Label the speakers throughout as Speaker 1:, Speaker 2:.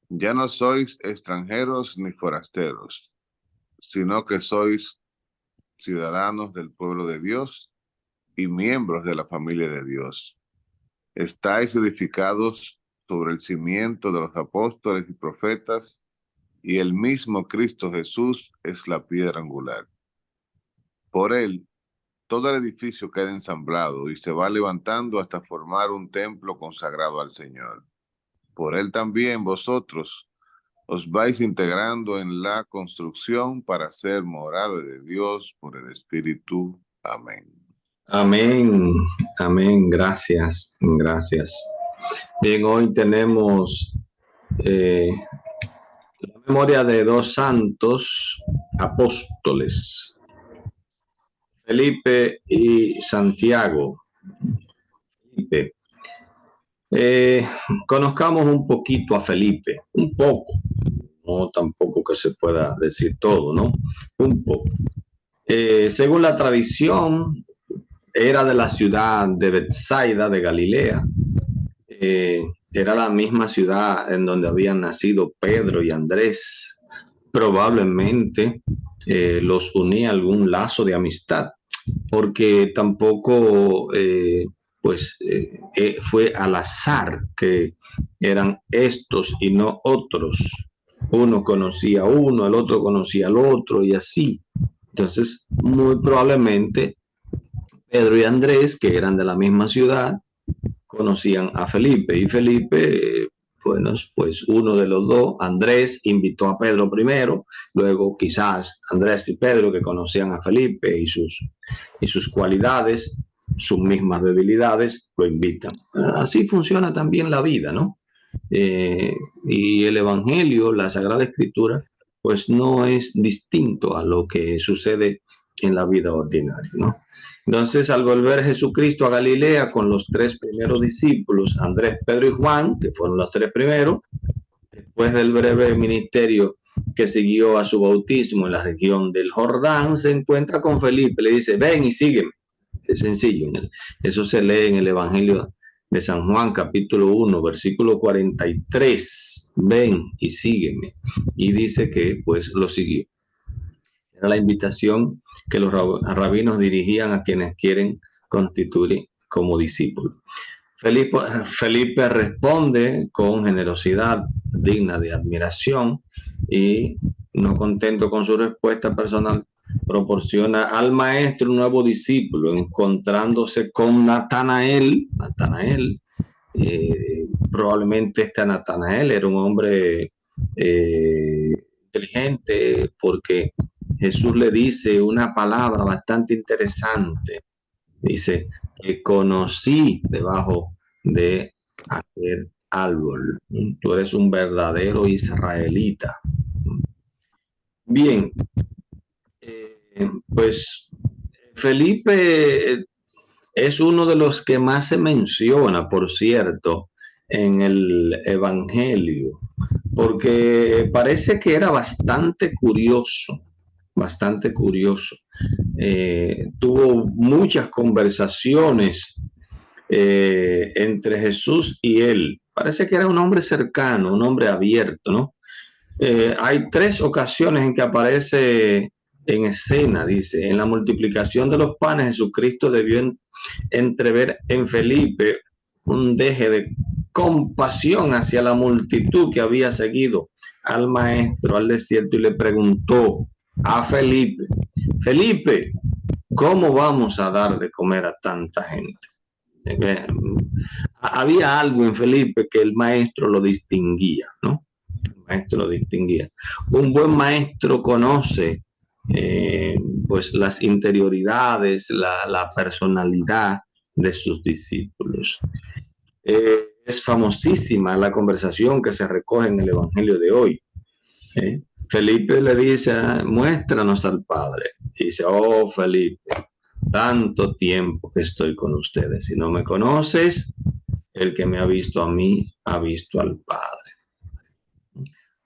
Speaker 1: Ya no sois extranjeros ni forasteros, sino que sois ciudadanos del pueblo de Dios y miembros de la familia de Dios. Estáis edificados sobre el cimiento de los apóstoles y profetas, y el mismo Cristo Jesús es la piedra angular. Por él, todo el edificio queda ensamblado y se va levantando hasta formar un templo consagrado al Señor. Por él también vosotros os vais integrando en la construcción para ser morada de Dios por el Espíritu. Amén.
Speaker 2: Amén, amén, gracias, gracias. Bien, hoy tenemos eh, la memoria de dos santos apóstoles, Felipe y Santiago. Felipe. Eh, Conozcamos un poquito a Felipe, un poco, no tampoco que se pueda decir todo, ¿no? Un poco. Según la tradición, era de la ciudad de Bethsaida, de Galilea. Era la misma ciudad en donde habían nacido Pedro y Andrés. Probablemente los unía algún lazo de amistad, porque tampoco fue al azar que eran estos y no otros. Uno conocía a uno, el otro conocía al otro y así. Entonces, muy probablemente Pedro y Andrés, que eran de la misma ciudad, conocían a Felipe y Felipe, bueno, pues uno de los dos, Andrés, invitó a Pedro primero, luego quizás Andrés y Pedro, que conocían a Felipe y sus cualidades, sus mismas debilidades, lo invitan. Así funciona también la vida, ¿no? Y el Evangelio, la Sagrada Escritura, pues no es distinto a lo que sucede en la vida ordinaria, ¿no? Entonces, al volver Jesucristo a Galilea con los tres primeros discípulos, Andrés, Pedro y Juan, que fueron los tres primeros, después del breve ministerio que siguió a su bautismo en la región del Jordán, se encuentra con Felipe, le dice, ven y sígueme. Es sencillo, eso se lee en el Evangelio de San Juan, capítulo 1, versículo 43, ven y sígueme. Y dice que pues lo siguió. Era la invitación que los rabinos dirigían a quienes quieren constituir como discípulos. Felipe responde con generosidad digna de admiración y, no contento con su respuesta personal, proporciona al maestro un nuevo discípulo, encontrándose con Natanael. Probablemente este Natanael era un hombre inteligente, porque Jesús le dice una palabra bastante interesante. Dice que conocí debajo de aquel árbol. Tú eres un verdadero israelita. Bien, pues Felipe es uno de los que más se menciona, por cierto, en el Evangelio, porque parece que era bastante curioso, bastante curioso. Tuvo muchas conversaciones entre Jesús y él. Parece que era un hombre cercano, un hombre abierto, ¿no? Hay tres ocasiones en que aparece en escena, dice, en la multiplicación de los panes, Jesucristo debió entrever en Felipe un deje de compasión hacia la multitud que había seguido al maestro al desierto y le preguntó a Felipe, Felipe, ¿cómo vamos a dar de comer a tanta gente? Había algo en Felipe que el maestro lo distinguía, ¿no? El maestro lo distinguía. Un buen maestro conoce eh, pues las interioridades, la personalidad de sus discípulos. Es famosísima la conversación que se recoge en el Evangelio de hoy. Felipe le dice, muéstranos al Padre. Y dice, oh Felipe, tanto tiempo que estoy con ustedes. Si no me conoces, el que me ha visto a mí, ha visto al Padre.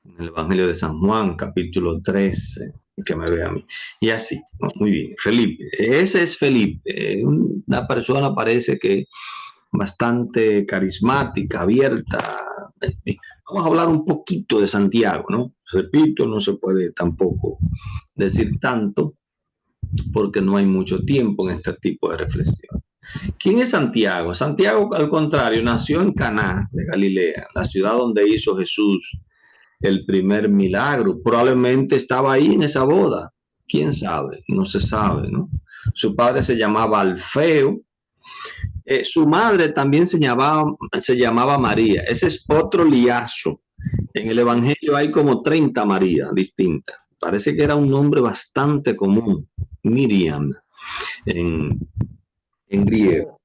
Speaker 2: En el Evangelio de San Juan, capítulo 13, que me ve a mí. Y así, muy bien. Felipe, ese es Felipe. Una persona parece que bastante carismática, abierta, Vamos a hablar un poquito de Santiago, ¿no? Repito, no se puede tampoco decir tanto porque no hay mucho tiempo en este tipo de reflexión. ¿Quién es Santiago? Santiago, al contrario, nació en Caná de Galilea, la ciudad donde hizo Jesús el primer milagro. Probablemente estaba ahí en esa boda. ¿Quién sabe? No se sabe, ¿no? Su padre se llamaba Alfeo. Su madre también se llamaba María. Ese es otro liazo. En el Evangelio hay como 30 Marías distintas. Parece que era un nombre bastante común, Miriam, en griego.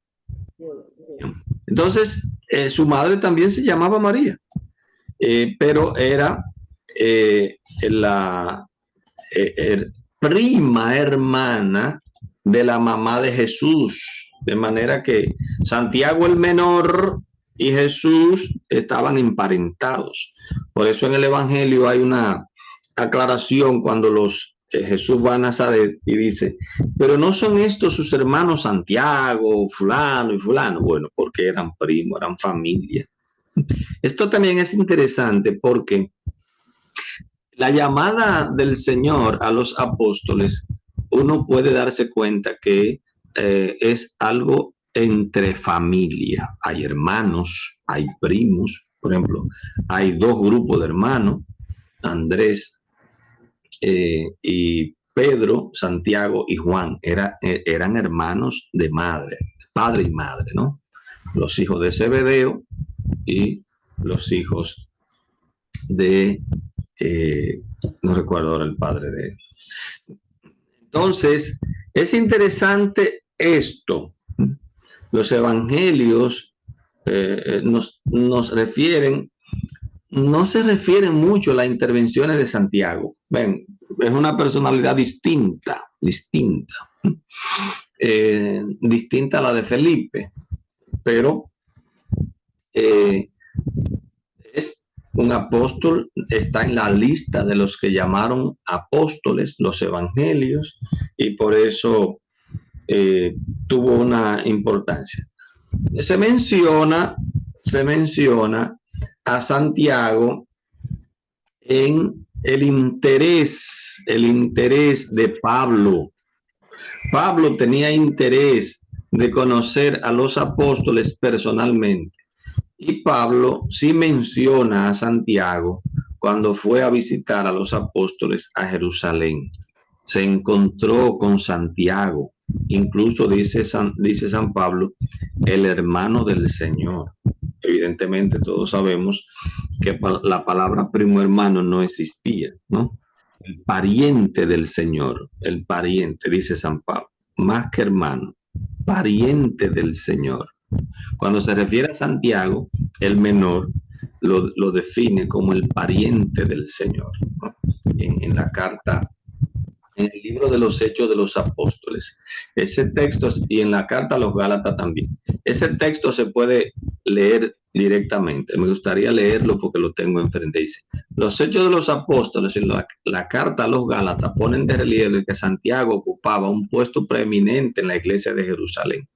Speaker 2: Entonces, su madre también se llamaba María, pero era la prima hermana de la mamá de Jesús, de manera que Santiago el menor y Jesús estaban emparentados. Por eso en el Evangelio hay una aclaración cuando Jesús va a Nazaret y dice, pero no son estos sus hermanos Santiago, fulano y fulano. Bueno, porque eran primos, eran familia. Esto también es interesante porque la llamada del Señor a los apóstoles, uno puede darse cuenta que es algo entre familia. Hay hermanos, hay primos, por ejemplo, hay dos grupos de hermanos, Andrés y Pedro, Santiago y Juan, eran hermanos de madre, padre y madre, ¿no? Los hijos de Zebedeo y los hijos de no recuerdo ahora el padre de él. Entonces, es interesante esto. Los evangelios nos refieren, no se refieren mucho a las intervenciones de Santiago. Ven, es una personalidad distinta a la de Felipe, pero es un apóstol, está en la lista de los que llamaron apóstoles, los evangelios, y por eso tuvo una importancia. Se menciona a Santiago en el interés de Pablo. Pablo tenía interés de conocer a los apóstoles personalmente. Y Pablo sí menciona a Santiago cuando fue a visitar a los apóstoles a Jerusalén. Se encontró con Santiago. Incluso dice San Pablo, el hermano del Señor. Evidentemente todos sabemos que la palabra primo hermano no existía, ¿no? El pariente del Señor, el pariente, dice San Pablo, más que hermano, pariente del Señor. Cuando se refiere a Santiago, el menor lo define como el pariente del Señor, ¿no? En la carta, en el libro de los Hechos de los Apóstoles. Ese texto, y en la carta a los Gálatas también. Ese texto se puede leer directamente. Me gustaría leerlo porque lo tengo enfrente. Dice, los Hechos de los Apóstoles en la carta a los Gálatas ponen de relieve que Santiago ocupaba un puesto preeminente en la iglesia de Jerusalén.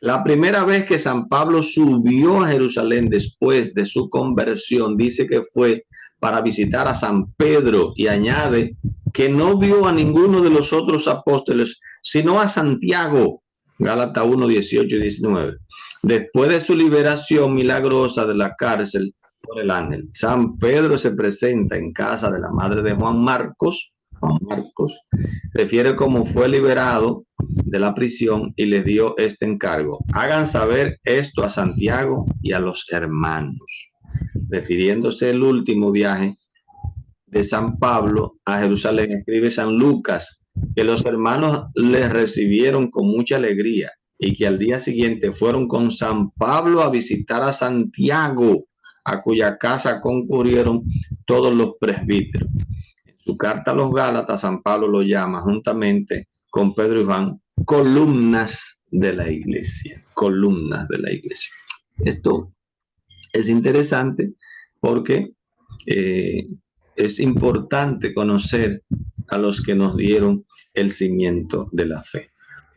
Speaker 2: La primera vez que San Pablo subió a Jerusalén después de su conversión, dice que fue para visitar a San Pedro, y añade que no vio a ninguno de los otros apóstoles, sino a Santiago, Gálatas 1, 18 y 19. Después de su liberación milagrosa de la cárcel por el ángel, San Pedro se presenta en casa de la madre de Juan Marcos, refiere cómo fue liberado de la prisión y les dio este encargo: hagan saber esto a Santiago y a los hermanos. Refiriéndose al último viaje de San Pablo a Jerusalén, escribe San Lucas que los hermanos les recibieron con mucha alegría y que al día siguiente fueron con San Pablo a visitar a Santiago, a cuya casa concurrieron todos los presbíteros. En su carta a los Gálatas, San Pablo lo llama, juntamente con Pedro y Juan, columnas de la iglesia, columnas de la iglesia. Esto es interesante porque es importante conocer a los que nos dieron el cimiento de la fe.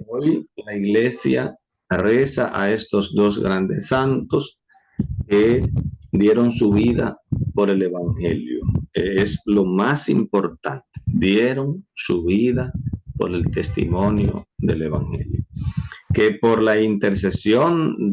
Speaker 2: Hoy la iglesia reza a estos dos grandes santos que dieron su vida por el evangelio. Es lo más importante. Dieron su vida por el testimonio del evangelio. Que por la intercesión